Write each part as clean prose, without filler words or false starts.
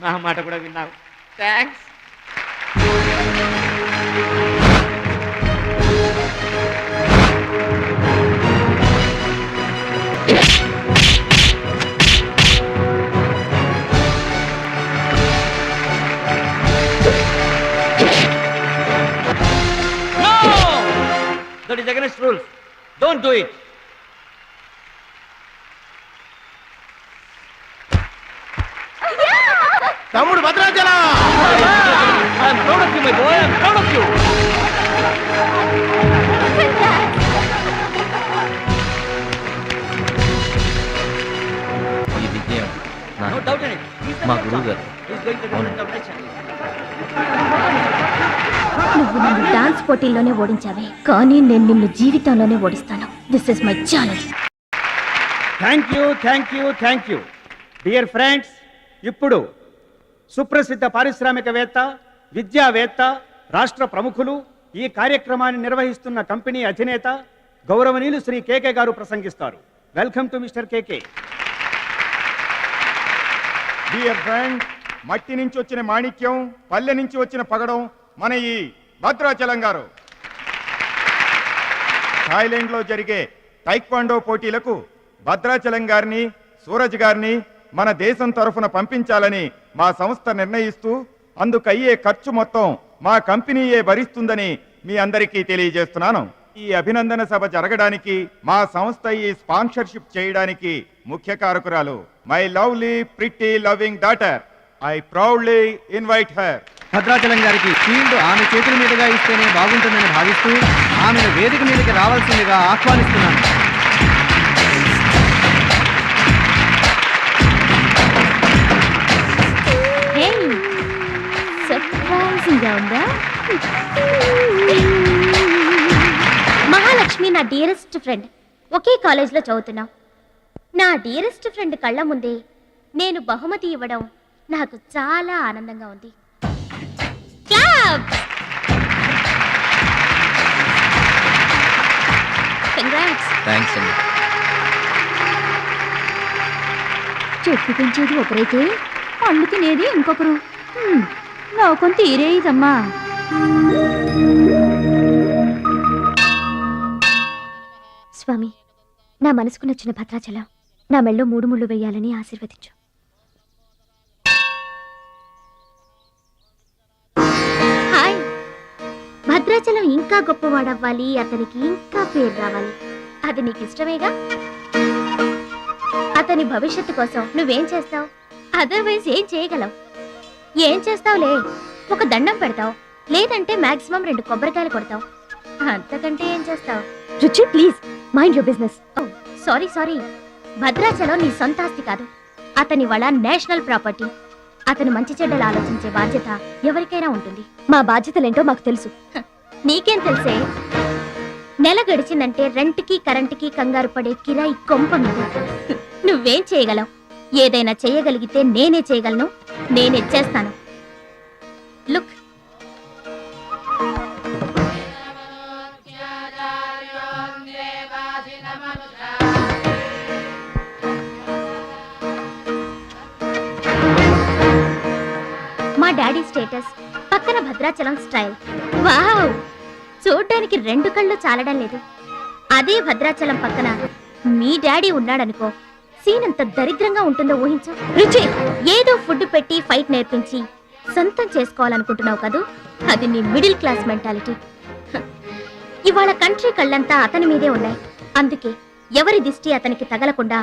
నా మాట కూడా విన్నావు. Thanks. That is against rules. Don't do it. తమ్ముడు Bhadrachalam. I am proud of you, my boy. I am proud of you. ఈ విజయం No doubt in it. మా గురువు గారు. He is going to the front of nation. నువ్వు నన్ను dance పోటీల్లోనే ఓడించావే, కానీ నేను నిన్ను జీవితంలోనే ఓడిస్తాను. This is my challenge. Thank you dear friends. ఇప్పుడు సుప్రసిద్ధ పారిశ్రామికవేత్త, విద్యావేత్త, రాష్ట్ర ప్రముఖులు, ఈ కార్యక్రమాన్ని నిర్వహిస్తున్న కంపెనీ అధినేత గౌరవనీయులు శ్రీ కేకే గారు ప్రసంగిస్తారు. Welcome to mister KK. Dear friend, మట్టి నుంచి వచ్చిన మాణిక్యం, పల్లె నుంచి వచ్చిన పగడం మన ఈ భద్రాచలం గారు. థాయిలాండ్లో జరిగే టైక్వాండో పోటీలకు భద్రాచలం గారిని, సూరజ్ గారిని మన దేశం తరఫున పంపించాలని మా సంస్థ నిర్ణయిస్తూ అందుకయ్యే ఖర్చు మొత్తం మా కంపెనీయే భరిస్తుందని మీ అందరికీ తెలియజేస్తున్నాను. ఈ అభినందన సభ జరగడానికి మా సంస్థ ఈ స్పాన్సర్షిప్ చేయడానికి ముఖ్య కారకురాలు my lovely pretty loving daughter. I proudly invite her. Bhadrachalam గారికి ఫీల్డ్ ఆమె చేతుల మీదుగా ఇస్తేనే బాగుంటుందని భావిస్తూ ఆమెను వేదిక మీదకి రావాల్సిందిగా ఆహ్వానిస్తున్నాను. సర్ప్రైజింగ్గా ఉందా? మహాలక్ష్మి నా డియరెస్ట్ ఫ్రెండ్. ఒకే కాలేజ్లో చదువుతున్నాం. నా డియరెస్ట్ ఫ్రెండ్ కళ్ళ ముందే నేను బహుమతి ఇవ్వడం నాకు చాలా ఆనందంగా ఉంది. థ్యాంక్స్ అండి. చెట్టు పెంచేది ఒకరైతే పళ్ళు తినేది ఇంకొకరు. నౌకొని తీరేదమ్మా. స్వామి, నా మనసుకు నచ్చిన భద్రాచలం నా మెళ్ళో 3 ముళ్ళు వేయాలని ఆశీర్వదించు. హాయ్. భద్రాచలం ఇంకా గొప్పవాడవ్వాలి, అతనికి ఇంకా పేరు రావాలి. అది నీకు ఇష్టమేగా? అతని భవిష్యత్తు కోసం నువ్వేం చేస్తావు? అదర్వైజ్ ఏం చేయగలవు? ఏం చేస్తావులే, ఒక దండం పెడతావు, లేదంటే మాక్సిమం 2 కొబ్బరికాయలు కొడతావు. అంతకంటే ఏం చేస్తావు? రుచి, please mind your business. Sorry, Bhadrachalam నీ సొంత ఆస్తి కాదు, అతని వాళ్ళ నేషనల్ ప్రాపర్టీ. అతను మంచి చెడ్డలు ఆలోచించే బాధ్యత ఎవరికైనా ఉంటుంది. మా బాధ్యతలేంటో మాకు తెలుసు. నీకేం తెలుసే? నెల గడిచిందంటే రెంట్కి కరెంటుకి కంగారు పడే కిరాయి కొంప మీద. నువ్వేం చేయగలవు? ఏదైనా చేయగలిగితే నేనే చేయగలను, నేనే చేస్తాను. లుక్, మా డాడీ స్టేటస్ పక్కన భద్రాచలం స్టైల్. వావ్, చూడ్డానికి 2 కళ్ళు చాలడం లేదు. అదే భద్రాచలం పక్కన మీ డాడీ ఉన్నాడనుకో, సీన్ ఎంత దరిద్రంగా ఉంటుందో ఊహించు. రుచి, ఏదో ఫుడ్ పెట్టి ఫైట్ నేర్పించి సొంతం చేసుకోవాలనుకుంటున్నావు కదూ, అది నీ మిడిల్ క్లాస్ మెంటాలిటీ. ఇవాళ కంట్రీ కళ్ళంతా అతని మీదే ఉన్నాయి. అందుకే ఎవరి దిష్టి అతనికి తగలకుండా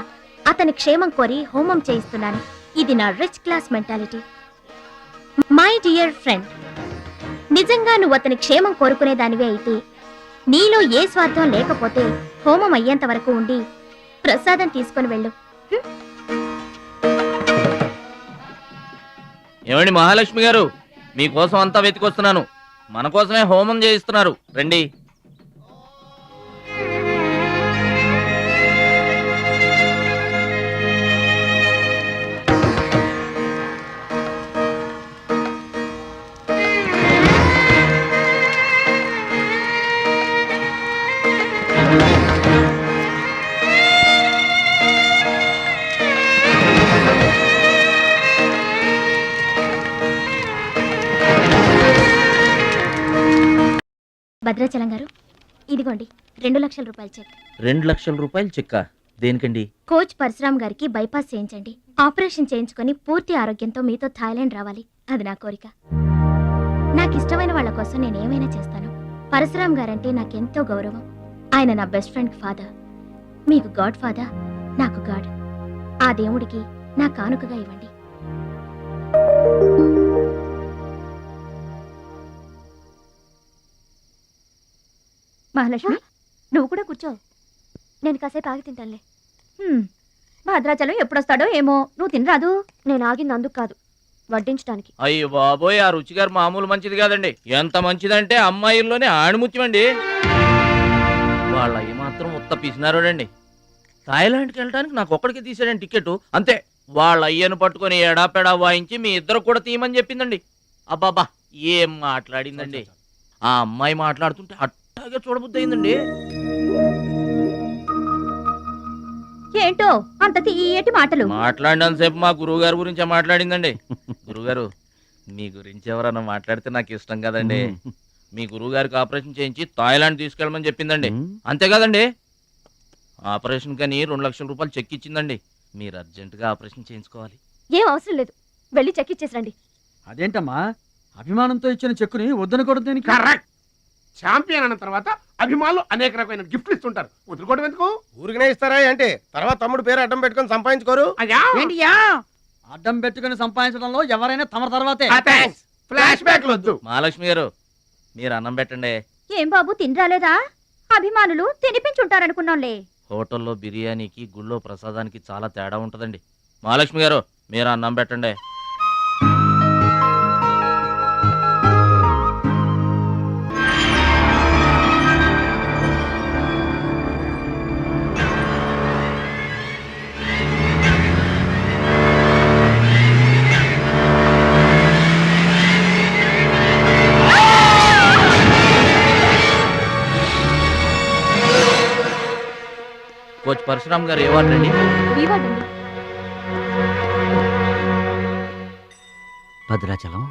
అతని క్షేమం కోరి హోమం చేయిస్తున్నాను. ఇది నా rich class mentality. My dear friend, నిజంగా నువ్వు అతని క్షేమం కోరుకునేదానివే అయితే, నీలో ఏ స్వార్థం లేకపోతే హోమం అయ్యేంత వరకు ఉండి ప్రసాదం తీసుకొని వెళ్ళు. ఏమండి మహాలక్ష్మి గారు, మీకోసం అంతా వెతికొస్తున్నాను. మన కోసమే హోమం చేయిస్తున్నారు, రండి. భద్రాచలం గారు, ఇదిగోండి 2 లక్షల రూపాయల చెక్. 2 లక్షల రూపాయలు చెక్క దేనికండి? కోచ్ పరశురామ్ గారికి బైపాస్ చేయించండి. ఆపరేషన్ చేయించుకొని పూర్తి ఆరోగ్యంతో మీతో థాయిలాండ్ రావాలి. అది నా కోరిక. నాకు ఇష్టమైన వాళ్ళ కోసం నేను ఏమైనా చేస్తాను. పరశురామ్ గారంటే నాకెంతో గౌరవం. ఆయన నా బెస్ట్ ఫ్రెండ్ ఫాదర్. మీకు గాడ్ ఫాదర్, నాకు గాడ్. ఆ దేవుడికి నా కానుకగా ఇవ్వండి. మహాలక్ష్మి, నువ్వు కూడా కూర్చో. నేను కాసేపు ఆగి తింటానులే. భద్రాచలం ఎప్పుడొస్తాడో ఏమో. నువ్వు తినరాదు? నేను ఆగింది అందుకు కాదు, వడ్డించడానికి. అయ్యో బాబోయ్, ఆ రుచి గారు మామూలు మంచిది కాదండి. ఎంత మంచిదంటే అమ్మాయిల్లోనే ఆణిముత్యమండి. వాళ్ళ అయ్యి మాత్రం ఉత్త పిసినారోడండి. థాయిలాండ్కి వెళ్ళడానికి నాకు ఒక్కడికి తీసాడండి టికెట్, అంతే. వాళ్ళ అయ్యను పట్టుకొని ఎడాపెడా వాయించి మీ ఇద్దరు కూడా తీయమని చెప్పిందండి. అబ్బాబా ఏం మాట్లాడిందండి. ఆ అమ్మాయి మాట్లాడుతుంటే అట్టాగే చూడబుద్ధి అయిందండి. ఏంటో అంత తీయటి మాటలు మాట్లాడినంతసేపు మా గురువు గారి గురించే మాట్లాడిందండి. గురుగారు, మీ గురించి ఎవరన్నా మాట్లాడితే నాకు ఇష్టం కదండి. మీ గురువు గారికి ఆపరేషన్ చేయించి థాయిలాండ్ తీసుకెళ్ళమని చెప్పిందండి. అంతే కదండి. ఆపరేషన్ కని 2 లక్షల రూపాయలు చెక్ ఇచ్చిందండి. మీరు అర్జెంటుగా ఆపరేషన్ చేయించుకోవాలి. ఏం అవసరం లేదు, వెళ్ళి చెక్ ఇచ్చేసరండి. అదేంటమ్మా, అభిమానంతో ఇచ్చిన చెక్కుని వద్దనకూడదు దేనికి? కరెక్ట్. ఛాంపియన్ అన్న తర్వాత అభిమానులు అనేక రకమైన గిఫ్ట్లు ఇస్తుంటారు. వదులుకోవడం ఎందుకు? ఊరికనే ఇస్తారా ఏంటి? తర్వాత తమ్ముడు పేరు అడ్డం పెట్టుకొని సంపాదించుకోరు. అయ్యా ఏంటియా అడ్డం పెట్టుకుని సంపాదించడంలో ఎవరైనా తమ తర్వాతే. ఫ్లాష్ బ్యాక్ వద్దు. మహాలక్ష్మి గారు, మీరు అన్నం పెట్టండి. ఏం బాబు, తినరాలేదా? అభిమానులు తినిపించుంటారనుకున్నాంలే. హోటల్లో బిర్యానీకి గుళ్ళో ప్రసాదానికి చాలా తేడా ఉంటుందండి. మహాలక్ష్మి గారు, మీరు అన్నం పెట్టండి. కోచ్ పరశురామ్ గారు ఏ వార్డు అండి? భద్రాచలం,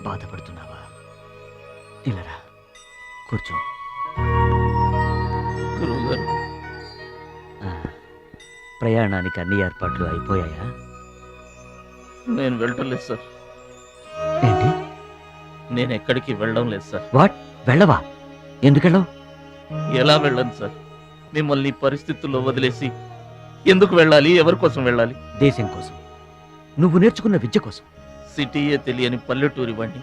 బాధపడుతున్నావా? ఇలారా కూర్చో. గురువు గారు, ఆ, ప్రయాణానికి అన్ని ఏర్పాట్లు అయిపోయాయా? నేను వెళ్ళటం లేదు సార్. ఏంటి? నేను ఎక్కడికి వెళ్ళడం లేదు సార్. వాట్? వెళ్ళవా? ఎందుకెళ్ళవు? ఎలా వెళ్ళను సార్? మిమ్మల్ని పరిస్థితుల్లో వదిలేసి ఎందుకు వెళ్ళాలి? ఎవరి కోసం వెళ్ళాలి? దేశం కోసం, నువ్వు నేర్చుకున్న విద్య కోసం. సిటీయే తెలియని పల్లెటూరి వాణ్ణి.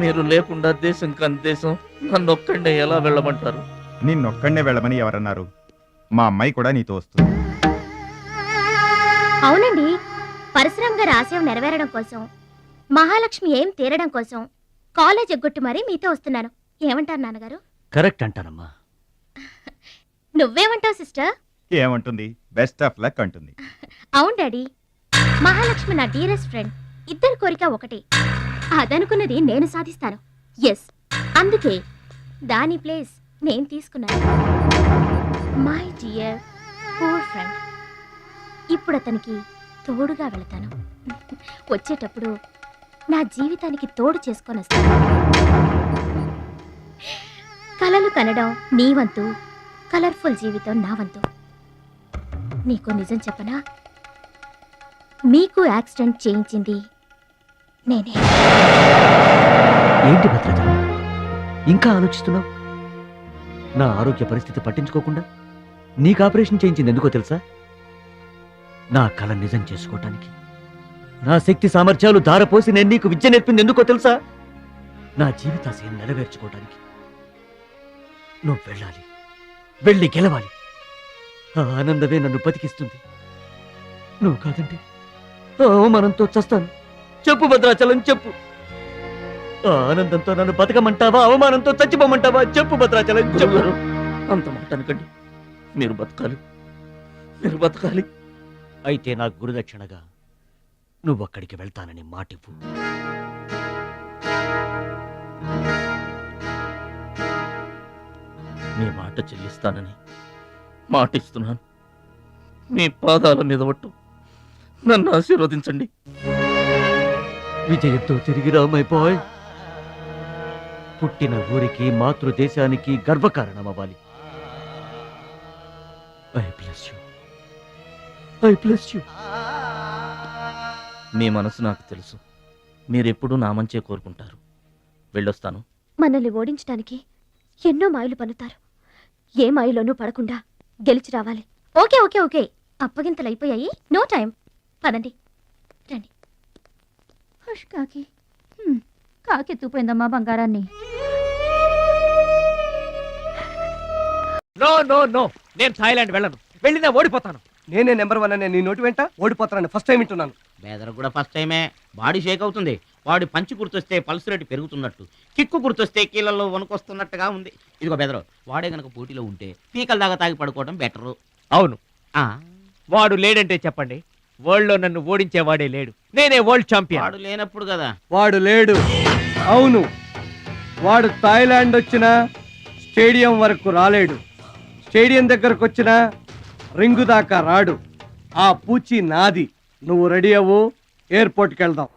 మీరు లేకుండా దేశం కాని దేశం నన్నొక్కడే ఎలా వెళ్ళమంటారు? నిన్నొక్కడే వెళ్ళమని ఎవరన్నారు? మా అమ్మాయి కూడా నీతో వస్తుంది. అవునండి, పరశురామ్ గారి ఆశయం నెరవేరడం కోసం, మహాలక్ష్మి ఏం తీరడం కోసం కాలేజ్ ఎగ్గొట్టి మరీ మీతో వస్తున్నాను. ఏమంటారు నాన్నగారు? కరెక్ట్ అంటానమ్మా. నువ్వేమంటావు సిస్టర్? ఏమంటుంది? బెస్ట్ ఆఫ్ లక్ అంటుంది. అవును డాడీ, మహాలక్ష్మి నా డియరెస్ట్ ఫ్రెండ్. ఇద్దరి కోరిక ఒకటే. అదనుకున్నది నేను సాధిస్తాను. ఎస్, అందుకే దాని ప్లేస్ నేను తీసుకున్నాను. My dear poor friend. ఇప్పుడు అతనికి తోడుగా వెళతాను. వచ్చేటప్పుడు నా జీవితానికి తోడు చేసుకొని వస్తాను. కలలు కనడం నీ వంతు, కలర్ఫుల్ జీవితం నా వంతు. నీకు నిజం చెప్పనా? మీకు యాక్సిడెంట్ చేయించింది నేనే. ఏంటి భద్రాచలం, ఇంకా ఆలోచిస్తున్నావు? నా ఆరోగ్య పరిస్థితి పట్టించుకోకుండా నీకు ఆపరేషన్ చేయించింది ఎందుకో తెలుసా? నా కళ నిజం చేసుకోవటానికి. నా శక్తి సామర్థ్యాలు ధారపోసి నేను నీకు విద్య నేర్పింది ఎందుకో తెలుసా? నా జీవితాశయం నెరవేర్చుకోవటానికి. నువ్వు వెళ్ళాలి, వెళ్ళి గెలవాలి. ఆ ఆనందమే నన్ను బతికిస్తుంది. నువ్వు కాదంటే ఆ అవమానంతో చస్తాను. చెప్పు భద్రాచలం, చెప్పు. ఆ ఆనందంతో నన్ను బతకమంటావా, అవమానంతో చచ్చిపోమంటావా? చెప్పు భద్రాచలం, చెప్పు. అంత మాట అనకండి. మీరు బతకాలి, మీరు బతకాలి. అయితే నా గురుదక్షిణగా నువ్వు అక్కడికి వెళ్తానని మాటివ్వు. మీ మాట చెల్లిస్తానని మాటిస్తున్నాను. మీ పాదాల మీద ఒట్టు. నన్ను ఆశీర్వదించండి. విజయంతో తిరిగి రా మై బాయ్. పుట్టిన ఊరికి మాతృదేశానికి గర్వకారణమవ్వాలి. I bless you. I bless you. మీ మనసు నాకు తెలుసు. మీరెప్పుడూ నా మంచే కోరుకుంటారు. వెళ్ళొస్తాను. మనల్ని ఓడించడానికి ఎన్నో మాయలు పన్నుతారు. ఏ మాయలోనూ పడకుండా గెలిచి రావాలి. ఓకే ఓకే ఓకే, అప్పగింతలు అయిపోయాయి. No time. పదండి, రండి. హుష్ కాకి. కాకెత్తుపోయిందమ్మా బంగారాన్ని. నో నో నో, నేను థాయిలాండ్ వెళ్ళను. వెళ్ళినా ఓడిపోతాను. నేనే నెంబర్ 1 అనే నీ నోటి వెంట ఓడిపోతానని ఫస్ట్ టైం వింటున్నాను. బేదర్ కూడా ఫస్ట్ టైమే. బాడీ షేక్ అవుతుంది. వాడి పంచి గుర్తొస్తే పల్స్ రేటు పెరుగుతున్నట్టు, కిక్కు గుర్తొస్తే కీళ్ళల్లో వణుకొస్తున్నట్టుగా ఉంది. ఇదిగో బెదరు, వాడే గనక పోటీలో ఉంటే పీకల దాకా తాగి పడుకోవడం బెటరు. అవును, వాడు లేడంటే చెప్పండి, వరల్డ్ లో నన్ను ఓడించేవాడే లేడు. నేనే వరల్డ్ ఛాంపియన్. వాడు లేనప్పుడు కదా. వాడు లేడు. అవును, వాడు థాయిలాండ్ వచ్చినా స్టేడియం వరకు రాలేడు. స్టేడియం దగ్గరకు వచ్చినా రింగు దాకా రాడు. ఆ పూచి నాది. నువ్వు రెడీ అవ్వు, ఎయిర్పోర్ట్కి వెళ్దాం.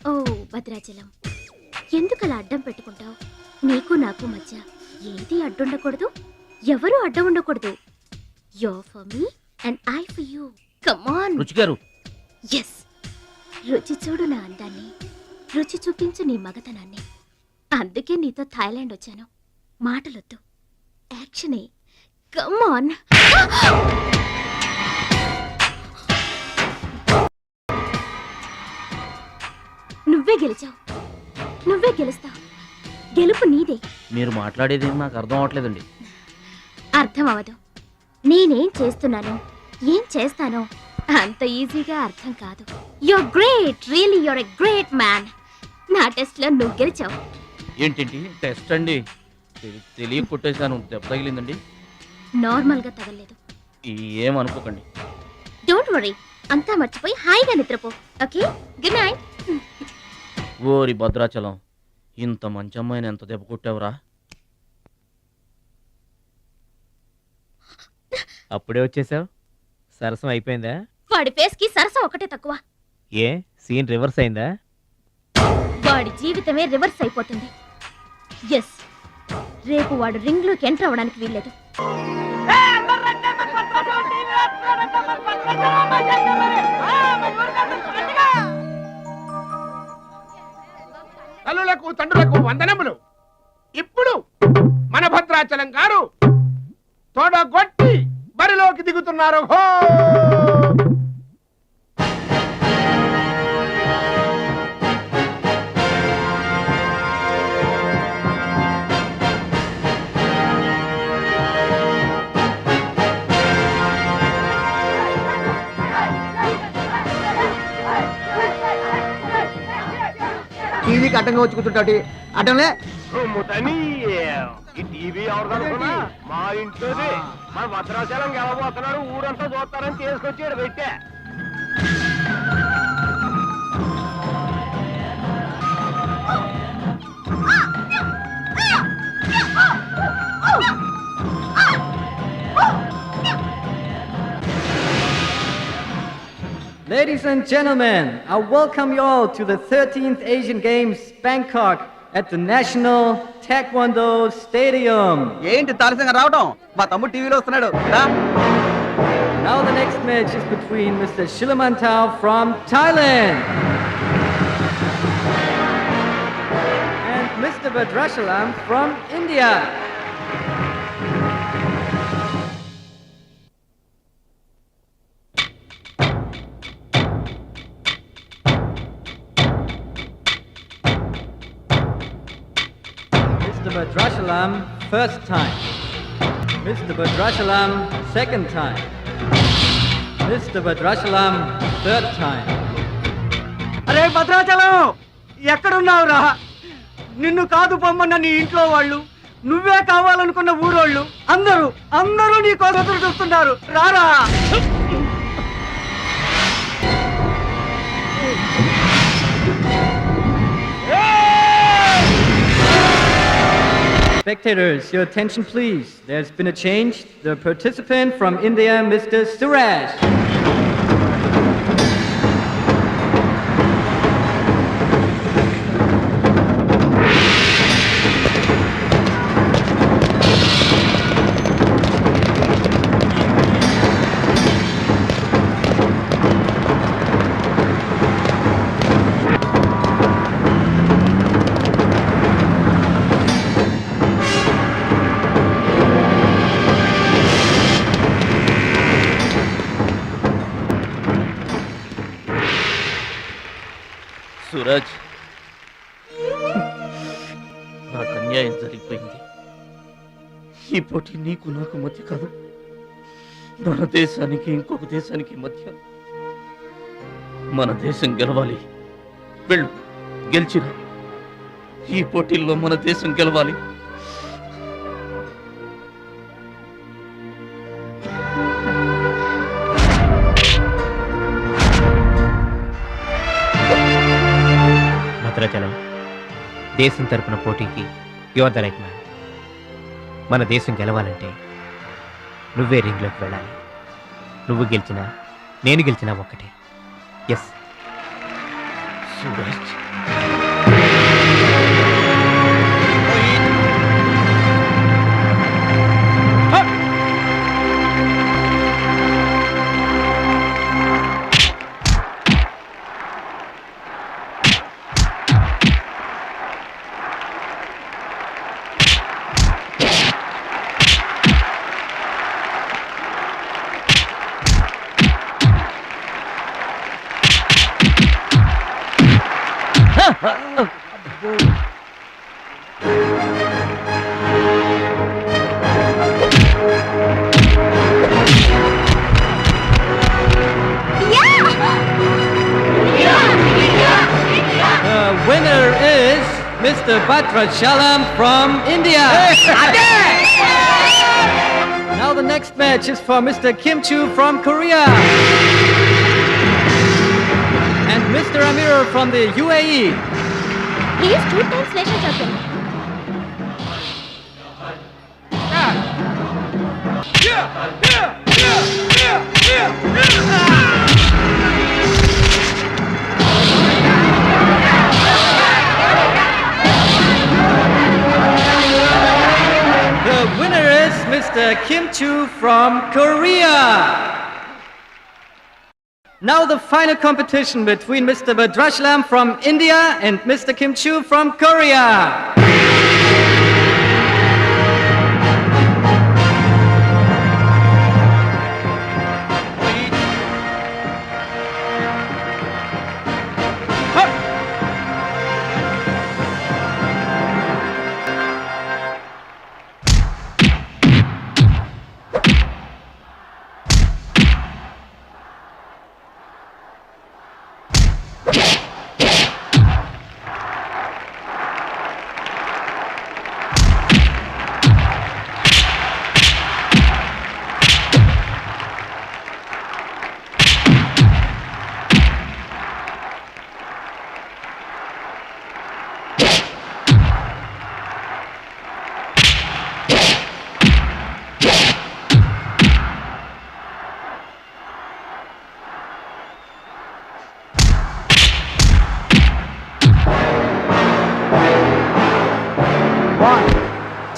ఓ భద్రాచలం, ఎందుకలా అడ్డం పెట్టుకుంటావు? నీకు నాకు మధ్య ఏది అడ్డుండకూడదు, ఎవరు అడ్డం ఉండకూడదు. You're for me and I for you. Come on. రుచి గారు, Yes. రుచి చూడు నా అందాన్ని, రుచి చూపించు నీ మగతనాన్ని. అందుకే నీతో థాయిలాండ్ వచ్చాను. మాటలొద్దు, యాక్షనే. Come on. నువ్వే గెలిచావు, నువ్వే గెలుస్తావు. గెలుపు నీదే. మీరు మాట్లాడేది నాకు అర్థం అవట్లేదండి. అర్థం అవదు. నేనేం చేస్తున్నానో, ఏం చేస్తానో అంత ఈజీగా అర్థం కాదు. You're great, really you're a great man. నా టెస్ట్ లో నువ్వు గెలిచావు. ఏంటండి టెస్ట్ అండి? తెలియ కొట్టేశాను. దెబ్బ తగిలిందండి. నార్మల్ గా తగలేదు. ఏమనుకోకండి. డోంట్ వరీ, అంతా మర్చిపోయి హాయిగా నిద్రపో. Okay, good night. ఓరి భద్రాచలం, ఇంత మంచి అమ్మాయిని ఎంత దెబ్బ కొట్టావురా? అప్పుడే వచ్చేసావు. సరసం అయిపోయిందా? వాడి ఫేస్ కి సరసం ఒకటే తక్కువ. ఏ సీన్ రివర్స్ అయిందా? వాడి జీవితమే రివర్స్ అయిపోతుంది. ఎస్, రేపు వాడు రింగ్ లోకి ఎంటర్ అవ్వడానికి వీల్లేదు. తల్లులకు తండ్రులకు వందనములు. ఇప్పుడు మన భద్రాచలం గారు తోడగొట్టి బరిలోకి దిగుతున్నారు. హో! టీవీకి అడ్డంగా వచ్చి కూర్చుంటాటి అడ్డంలే. ఈ టీవీ ఎవరు? మా ఇంట్లోనే. మన భద్రాచలం గెలబోతున్నారు, ఊరంతా చూస్తారని తీసుకొచ్చాడు పెట్టే. Ladies and gentlemen, I welcome you all to the 13th Asian Games, Bangkok, at the National Taekwondo Stadium. ఏంటి తారసంగా రావడం? మా తమ్ముడు టీవీలో వస్తున్నాడు. Now the next match is between Mr. Shilamantau from Thailand and Mr. Badrashalam from India. Mr. Badrashalam, first time. Mr. Badrashalam, second time. Mr. Badrashalam, third time. అరే భద్రాచలం, ఎక్కడున్నావురా? నిన్ను కాదు పొమ్మన్న నీ ఇంట్లో వాళ్ళు, నువ్వే కావాలనుకున్న ఊరోళ్ళు అందరూ నీ కోసం ఎదురు చూస్తున్నారు. రారా. Spectators, your attention please. There's been a change. The participant from India, Mr. Suraj. Suraj, నాకు అన్యాయం జరిగిపోయింది. ఈ పోటీ నీకు నాకు మధ్య కాదు, మన దేశానికి ఇంకొక దేశానికి మధ్య. మన దేశం గెలవాలి. వెళ్ళు, గెలిచిరా. ఈ పోటీల్లో మన దేశం గెలవాలి. భద్రాచలం, దేశం తరపున పోటీకి యువర్ ద రైట్ మ్యాన్. మన దేశం గెలవాలంటే నువ్వే రింగ్లోకి వెళ్ళాలి. నువ్వు గెలిచినా నేను గెలిచినా ఒక్కటే. Yes Suraj, The winner is Mr. Bhadrachalam from India. Now the next match is for Mr. Kim Chu from Korea. And Mr. Amir from the UAE. He is 2 times national champion. The winner is Mr. Kim Chu from Korea. Now the final competition between Mr. Bhadrachalam from India and Mr. Kim Chu from Korea.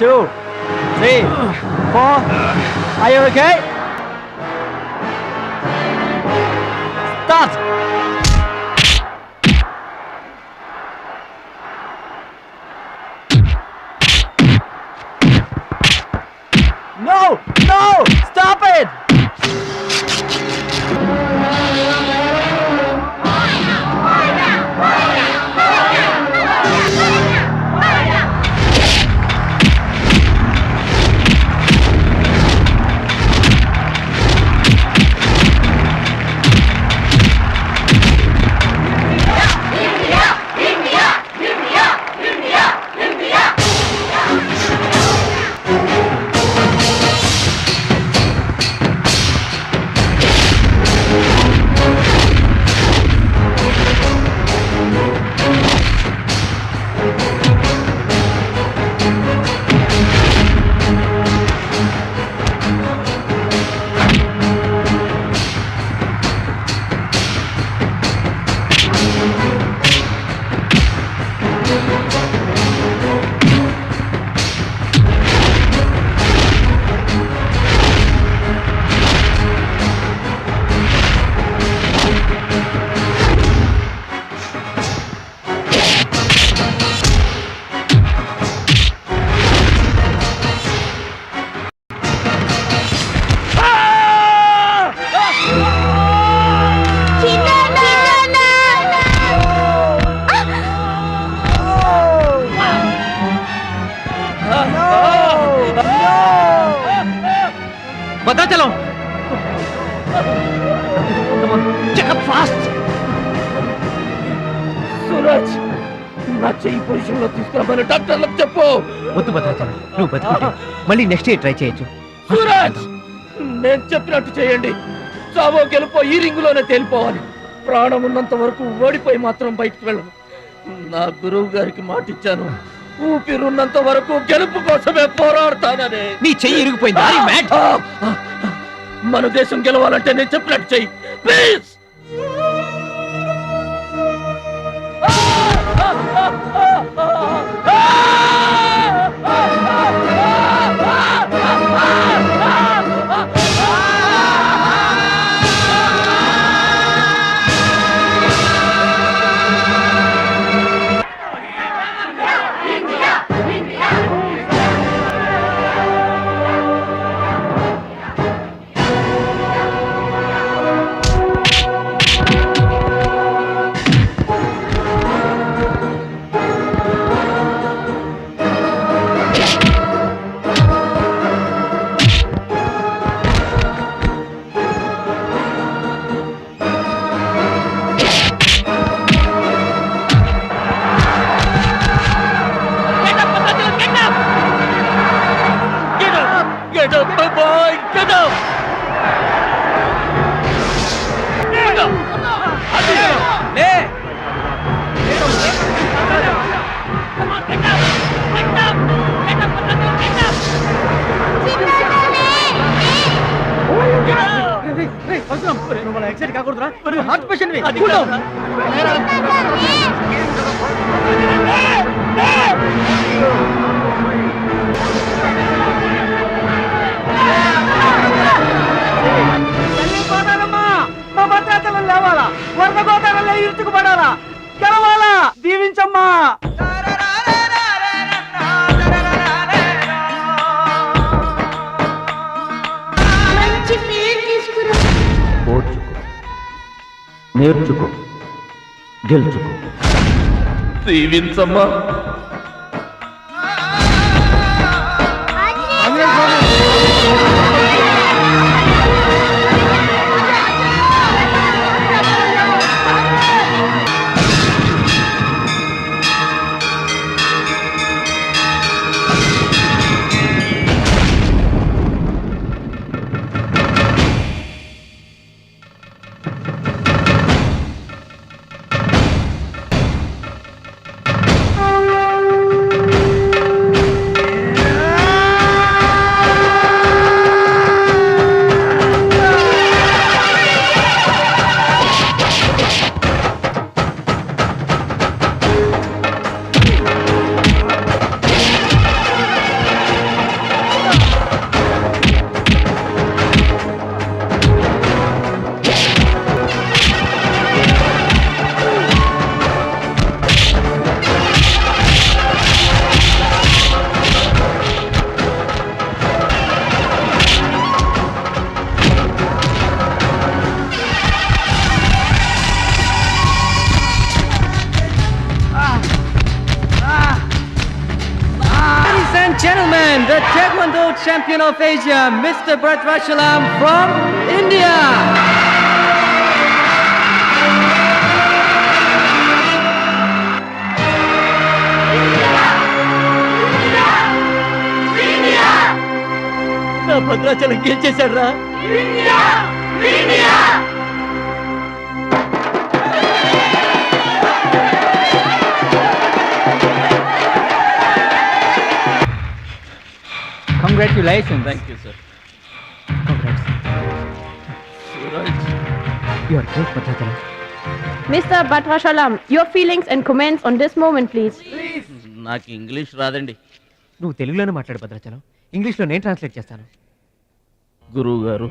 Two, three, four. Are you okay? Start. No! No! Stop it! Bhadrachalam checkup fast. Suraj, నా చెయ్యి position లో తీసుకురామని డాక్టర్లకు చెప్పు. వద్దు భద్రాచలం, నువ్వు బతుకుంటే మళ్ళీ next year try చేయొచ్చు. సూరజ్, నేను చెప్పినట్టు చేయండి. చావో గెలుపో ఈ రింగులోనే తేలిపోవాలి. ప్రాణం ఉన్నంత వరకు ఓడిపోయి మాత్రం బయటకు వెళ్ళను. నా గురువు గారికి మాటిచ్చాను, ఊపిరున్నంత వరకు గెలుపు కోసమే పోరాడతానని. నీ చెయ్యి ఇరిగిపోయింది. Are you mad? మన దేశం గెలవాలంటే నేను చెప్పినట్టు చెయ్యి please. Get up, my boy! Get up! Get up! లే. ఎక్సైట్ కాకూడదురా, హార్ట్ పేషెంట్. మా భద్రాచలం లేవాలా, వరద గోదావరిలో ఇరుచుకుపడాలా, గెలవాలా, దీవించమ్మా. మంచి పేరు తీసుకురా. ఓర్చుకో, నేర్చుకో, గెలుచుకో. దీవించమ్మా. Gentlemen, the Taekwondo champion of Asia, Mr. Bhadrachalam from India. నా భద్రాచలం గెలిచేశాడు రా. Congratulations. Thank you, sir. Congrats. Suraj. You are great, Bhadrachalam. Mr. Bhadrachalam, your feelings and comments on this moment, please. నాకు ఇంగ్లీష్ రాదండి. నువ్వు తెలుగులోనే మాట్లాడు భద్రాచలం, ఇంగ్లీష్లో నేను translate చేస్తాను. గురువు గారు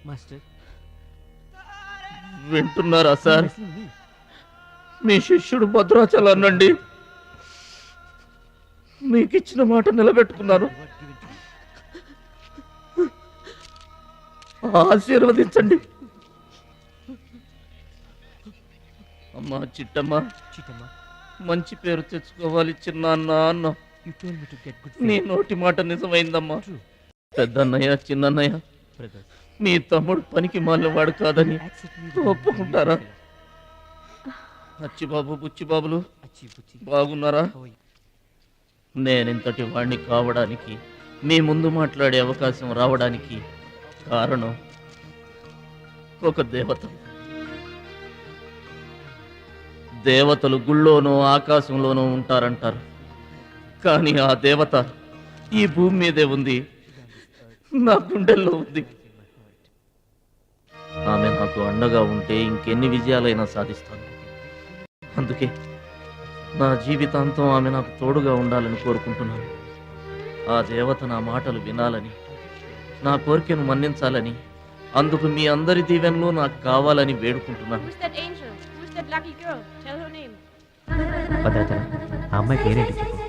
మాస్టర్ వింటున్నారా సార్? మీ శిష్యుడు భద్రాచలాన్నండి. మీకు ఇచ్చిన మాట నిలబెట్టుకున్నాను. ఆశీర్వదించండి. అమ్మా చిట్టమ్మ, మంచి పేరు తెచ్చుకోవాలి చిన్న అన్న. నీ నోటి మాట నిజమైందమ్మా. పెద్దన్నయ్య, చిన్నన్నయ్య, మీ తమ్ముడు పనికి మాలినవాడు కాదని ఒప్పుకుంటారా? అచ్చిబాబు బుచ్చిబాబులు బాగున్నారా? నేనింతటి వాణ్ణి కావడానికి, మీ ముందు మాట్లాడే అవకాశం రావడానికి కారణం ఒక దేవత. దేవతలు గుళ్ళోనో ఆకాశంలోనూ ఉంటారంటారు, కానీ ఆ దేవత ఈ భూమి మీదే ఉంది, నా గుండెల్లో ఉంది. ఆమె నాకు అండగా ఉంటే ఇంకెన్ని విజయాలైనా సాధిస్తాను. అందుకే నా జీవితాంతం ఆమె నాకు తోడుగా ఉండాలని కోరుకుంటున్నాను. ఆ దేవత నా మాటలు వినాలని, నా కోరికను మన్నించాలని, అందుకు మీ అందరి దీవెనలు నాకు కావాలని వేడుకుంటున్నాను. Who's that angel? Who's that lucky girl? Tell her name. Bhadrachalam, ఆ అమ్మాయి పేరేంటి చెప్పు.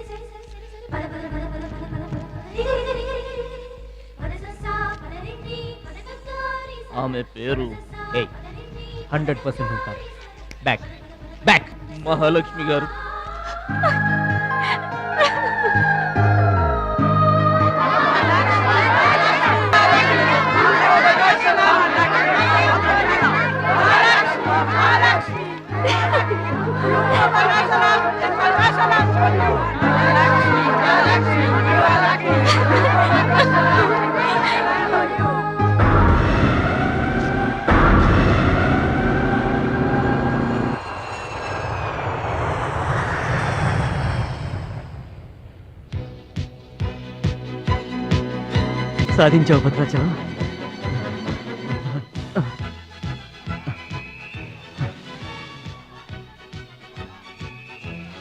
ఆమె పేరు 100% ఉంటారు. బ్యాక్ బ్యాక్ మహాలక్ష్మి గారు. సాధించావు భద్రాచలం.